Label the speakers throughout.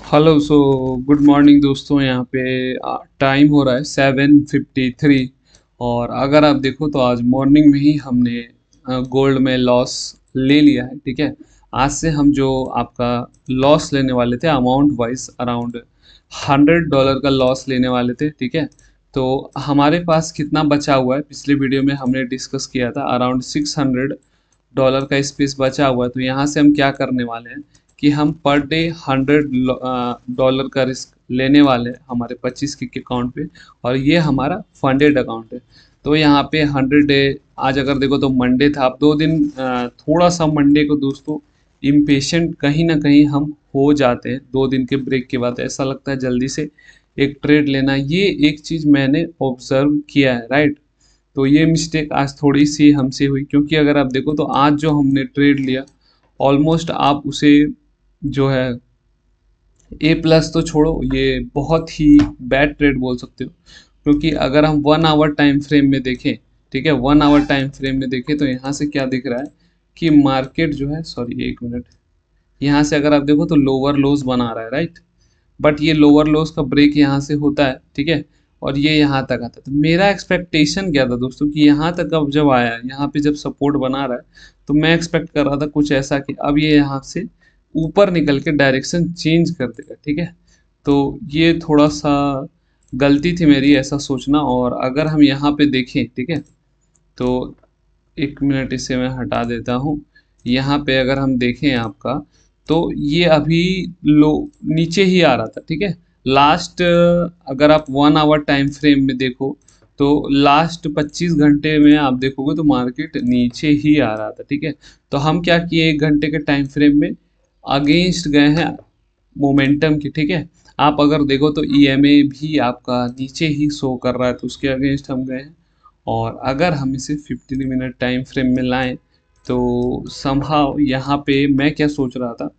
Speaker 1: Hello good morning दोस्तों। यहाँ पे टाइम हो रहा है 7:53। और अगर आप देखो तो आज मॉर्निंग में ही हमने गोल्ड में लॉस ले लिया है। ठीक है, आज से हम जो आपका लॉस लेने वाले थे अमाउंट वाइज अराउंड $100 का लॉस लेने वाले थे। ठीक है, तो हमारे पास कितना बचा हुआ है पिछले वीडियो में हमने डिस्कस किया था, अराउंड $600 का स्पेस बचा हुआ है। तो यहाँ से हम क्या करने वाले हैं कि हम पर डे $100 का रिस्क लेने वाले हैं हमारे 25 के अकाउंट पे। और ये हमारा फंडेड अकाउंट है। तो यहाँ पे 100 डे, आज अगर देखो तो मंडे था। अब 2 दिन थोड़ा सा मंडे को दोस्तों इम्पेशेंट कहीं ना कहीं हम हो जाते हैं। 2 दिन के ब्रेक के बाद ऐसा लगता है जल्दी से एक ट्रेड लेना। ये एक चीज़ मैंने ऑब्जर्व किया है, राइट। तो ये मिस्टेक आज थोड़ी सी हमसे हुई, क्योंकि अगर आप देखो तो आज जो हमने ट्रेड लिया ऑलमोस्ट आप उसे जो है A+ तो छोड़ो, ये बहुत ही बैड ट्रेड बोल सकते हो। क्योंकि अगर हम 1 आवर टाइम फ्रेम में देखें, ठीक है, 1 आवर टाइम फ्रेम में देखें तो यहाँ से क्या दिख रहा है कि मार्केट जो है, सॉरी एक मिनट, यहाँ से अगर आप देखो तो लोअर लोज बना रहा है, राइट। बट ये लोअर लोज का ब्रेक यहाँ से होता है, ठीक है, और ये यहाँ तक आता है। तो मेरा एक्सपेक्टेशन क्या था दोस्तों कि यहाँ तक अब जब आया, यहाँ पे जब सपोर्ट बना रहा है, तो मैं एक्सपेक्ट कर रहा था कुछ ऐसा कि अब ये यहाँ से ऊपर निकल के डायरेक्शन चेंज कर देगा। ठीक है, तो ये थोड़ा सा गलती थी मेरी ऐसा सोचना। और अगर हम यहाँ पे देखें, ठीक है, तो एक मिनट इसे मैं हटा देता हूँ। यहाँ पे अगर हम देखें आपका, तो ये अभी लो नीचे ही आ रहा था। ठीक है, लास्ट, अगर आप 1 आवर टाइम फ्रेम में देखो तो लास्ट 25 घंटे में आप देखोगे तो मार्केट नीचे ही आ रहा था। ठीक है, तो हम क्या किए, 1 घंटे के टाइम फ्रेम में अगेंस्ट गए हैं मोमेंटम की। ठीक है, आप अगर देखो तो EMA भी आपका नीचे ही शो कर रहा है, तो उसके अगेंस्ट हम गए हैं। और अगर हम इसे 15 मिनट टाइम फ्रेम में लाएं तो समहाउ यहाँ पे मैं क्या सोच रहा था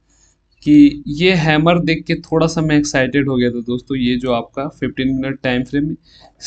Speaker 1: कि ये हैमर देख के थोड़ा सा मैं एक्साइटेड हो गया था दोस्तों। ये जो आपका 15 मिनट टाइम फ्रेम में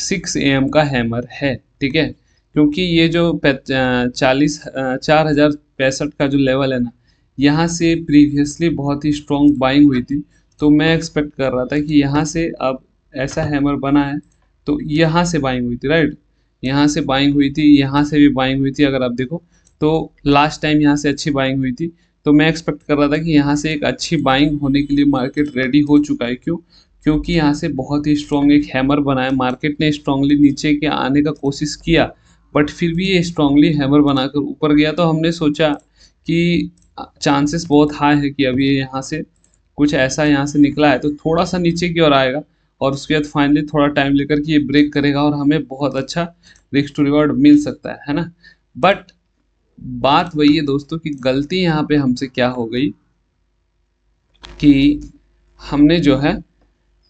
Speaker 1: 6 AM का हैमर है, ठीक है, क्योंकि ये जो 4065 का जो लेवल है ना, यहाँ से प्रीवियसली बहुत ही स्ट्रॉन्ग बाइंग हुई थी। तो मैं एक्सपेक्ट कर रहा था कि यहाँ से अब ऐसा हैमर बना है तो यहाँ से बाइंग हुई थी, राइट। यहाँ से बाइंग हुई थी, यहाँ से भी बाइंग हुई थी। अगर आप देखो तो लास्ट टाइम यहाँ से अच्छी बाइंग हुई थी। तो मैं एक्सपेक्ट कर रहा था कि यहाँ से एक अच्छी बाइंग होने के लिए मार्केट रेडी हो चुका है। क्यों? क्योंकि यहाँ से बहुत ही स्ट्रॉन्ग एक हैमर बना है। मार्केट ने स्ट्रांगली नीचे के आने का कोशिश किया, बट फिर भी ये स्ट्रांगली हैमर बनाकर ऊपर गया। तो हमने सोचा कि चांसेस बहुत हाई है कि अभी ये यहाँ से कुछ ऐसा यहाँ से निकला है तो थोड़ा सा नीचे की ओर आएगा, और उसके बाद फाइनली थोड़ा टाइम लेकर के ये ब्रेक करेगा और हमें बहुत अच्छा रिस्क टू रिवॉर्ड मिल सकता है ना। बट बात वही है दोस्तों कि गलती यहाँ पे हमसे क्या हो गई कि हमने जो है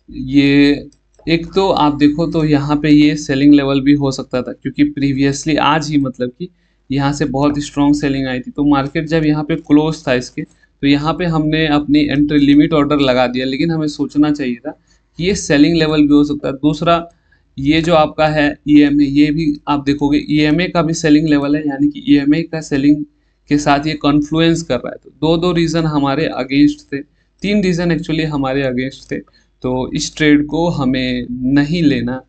Speaker 1: ये, एक तो आप देखो तो यहाँ पे ये सेलिंग लेवल भी हो सकता था, क्योंकि प्रीवियसली आज ही मतलब कि यहाँ से बहुत स्ट्रॉन्ग सेलिंग आई थी। तो मार्केट जब यहाँ पे क्लोज था इसके, तो यहाँ पे हमने अपनी एंट्री लिमिट ऑर्डर लगा दिया। लेकिन हमें सोचना चाहिए था कि ये सेलिंग लेवल भी हो सकता है। दूसरा, ये जो आपका है EMA, ये भी आप देखोगे EMA का भी सेलिंग लेवल है, यानी कि EMA का सेलिंग के साथ ये कॉन्फ्लुएंस कर रहा है। तो दो दो रीज़न हमारे अगेंस्ट थे, 3 रीज़न एक्चुअली हमारे अगेंस्ट थे। तो इस ट्रेड को हमें नहीं लेना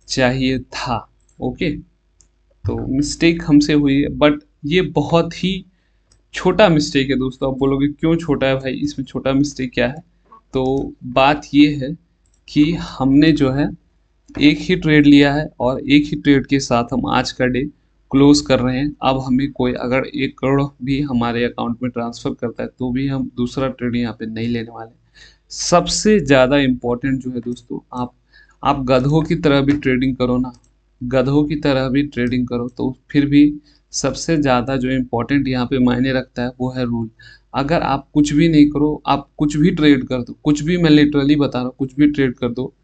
Speaker 1: चाहिए था। ओके, तो मिस्टेक हमसे हुई है, बट ये बहुत ही छोटा मिस्टेक है दोस्तों। आप बोलोगे क्यों छोटा है भाई, इसमें छोटा मिस्टेक क्या है? तो बात ये है कि हमने जो है एक ही ट्रेड लिया है, और एक ही ट्रेड के साथ हम आज का डे क्लोज कर रहे हैं। अब हमें कोई अगर 1 करोड़ भी हमारे अकाउंट में ट्रांसफ़र करता है तो भी हम दूसरा ट्रेड यहाँ पे नहीं लेने वाले। सबसे ज़्यादा इम्पोर्टेंट जो है दोस्तों, आप गधों की तरह भी ट्रेडिंग करो ना, गधों की तरह भी ट्रेडिंग करो, तो फिर भी सबसे ज़्यादा जो इम्पोर्टेंट यहाँ पे मायने रखता है वो है रूल। अगर आप कुछ भी नहीं करो, आप कुछ भी ट्रेड कर दो, कुछ भी, मैं लिटरली बता रहा हूँ, कुछ भी ट्रेड कर दो,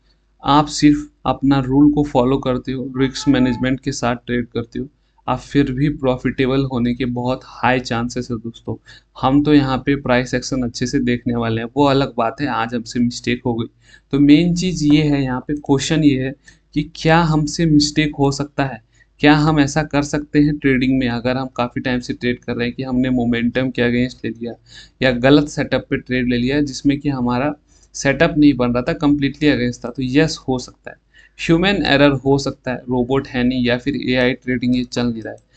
Speaker 1: आप सिर्फ अपना रूल को फॉलो करते हो, रिस्क मैनेजमेंट के साथ ट्रेड करते हो, आप फिर भी प्रॉफिटेबल होने के बहुत हाई चांसेस है दोस्तों। हम तो यहाँ पे प्राइस एक्शन अच्छे से देखने वाले हैं, वो अलग बात है आज हमसे मिस्टेक हो गई। तो मेन चीज़ ये है, यहाँ पे क्वेश्चन ये है कि क्या हमसे मिस्टेक हो सकता है, क्या हम ऐसा कर सकते हैं ट्रेडिंग में, अगर हम काफ़ी टाइम से ट्रेड कर रहे हैं कि हमने मोमेंटम के अगेंस्ट ले लिया या गलत सेटअप पे ट्रेड ले लिया जिसमें कि हमारा सेटअप नहीं बन रहा था, कम्प्लीटली अगेंस्ट था। तो यस हो सकता है, ह्यूमन एरर हो सकता है, रोबोट है नहीं या फिर एआई ट्रेडिंग ये चल नहीं रहा है।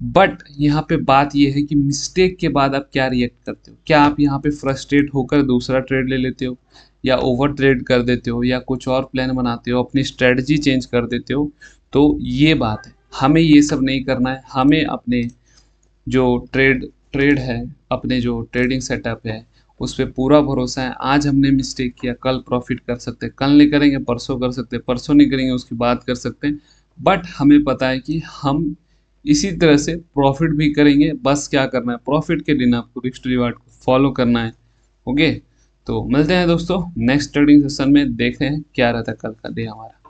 Speaker 1: बट यहाँ पे बात ये है कि मिस्टेक के बाद आप क्या रिएक्ट करते हो। क्या आप यहाँ पे फ्रस्ट्रेट होकर दूसरा ट्रेड ले लेते हो, या ओवर ट्रेड कर देते हो, या कुछ और प्लान बनाते हो, अपनी स्ट्रेटजी चेंज कर देते हो। तो ये बात है, हमें ये सब नहीं करना है। हमें अपने जो ट्रेड ट्रेड है, अपने जो ट्रेडिंग सेटअप है, उस पर पूरा भरोसा है। आज हमने मिस्टेक किया, कल प्रॉफिट कर सकते हैं, कल नहीं करेंगे परसों कर सकते हैं, परसों नहीं करेंगे उसकी बात कर सकते हैं। बट हमें पता है कि हम इसी तरह से प्रॉफिट भी करेंगे। बस क्या करना है, प्रॉफिट के दिन आपको रिस्क रिवार्ड को फॉलो करना है। ओके, तो मिलते हैं दोस्तों नेक्स्ट ट्रेडिंग सेशन में, देखते हैं क्या रहता है कल का डे हमारा।